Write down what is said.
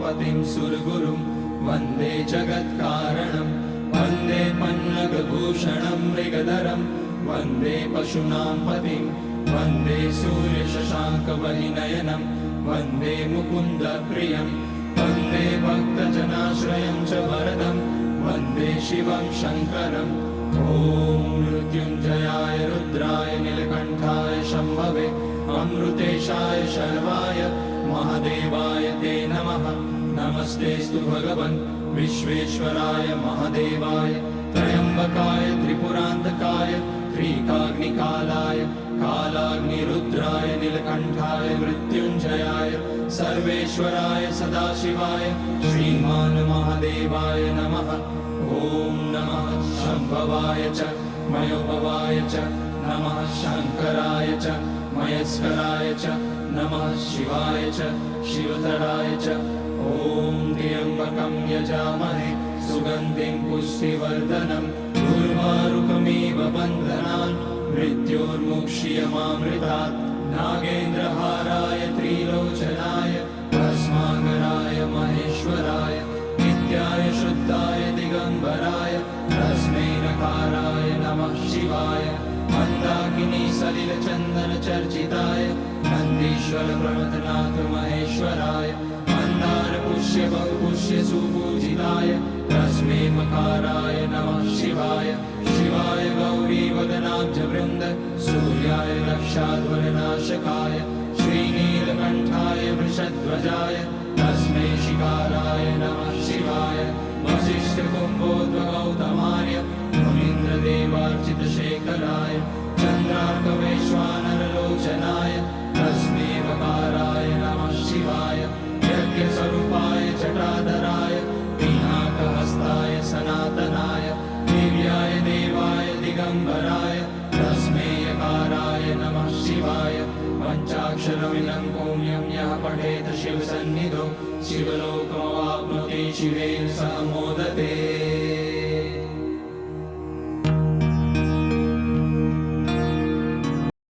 उमापतिं सुरगुरुं वन्दे जगत्कारणं वन्दे पन्नगभूषणं मृगधरं वन्दे पशूनां पतिं वन्दे सूर्यशशाङ्कवलिनयनं वन्दे मुकुन्दप्रियं वन्दे भक्तजनाश्रयं च वरदं वन्दे शिवं शङ्करम् ॐ मृत्युञ्जयाय रुद्राय नीलकण्ठाय शम्भवे अमृतेशाय शर्वाय महादेवाय ते नमः। नमस्तेस्तु भगवन् विश्वेश्वराय महादेवाय त्र्यम्बकाय त्रिपुरान्तकाय त्रिकाग्निकालाय कालाग्निरुद्राय नीलकण्ठाय मृत्युञ्जयाय सर्वेश्वराय सदाशिवाय श्रीमान् महादेवाय नमः। ॐ नमः शम्भवाय च मयोभवाय च नमः शङ्कराय च मयस्कराय च नमः शिवाय च शिवतराय च ॐ त्र्यम्बकं यजामहे सुगन्धिं पुष्टिवर्धनम् उर्वारुकमिव बन्धनान् मृत्योर्मुक्ष्यमामृतात् नागेन्द्रहाराय त्रिलोचनाय भस्माङ्गराय महेश्वराय नित्याय शुद्धाय दिगम्बराय तस्मै नकाराय नमः शिवाय मन्दाकिनी सलिलचन्दनचर्चिताय नन्दीश्वर प्रमथनाथ महेश्वराय मन्दारपुष्य बहुपुष्य सुपूजिताय तस्मै मकाराय नमः शिवाय शिवाय गौरीवदनाब्जवृन्द सूर्याय रक्षाध्वरनाशकाय श्रीनीलकण्ठाय वृषध्वजाय तस्मै शिकाराय नमः शिवाय वसिष्ठकुम्भोद्भगौतमार्य मुनीन्द्रदेवार्चितशेखराय चन्द्रार्कवैश्वानरलोचनाय तस्मै वकाराय नमः शिवाय यज्ञस्वरूपाय जटाधराय पिनाकहस्ताय सनातनाय दिव्याय देवाय दिगम्बराय तस्मै यकाराय नमः शिवाय पञ्चाक्षरमिदं पुण्यं यः पठेत शिवसन्निधौ शिवलोकमवाप्नोति शिवेन सह मोदते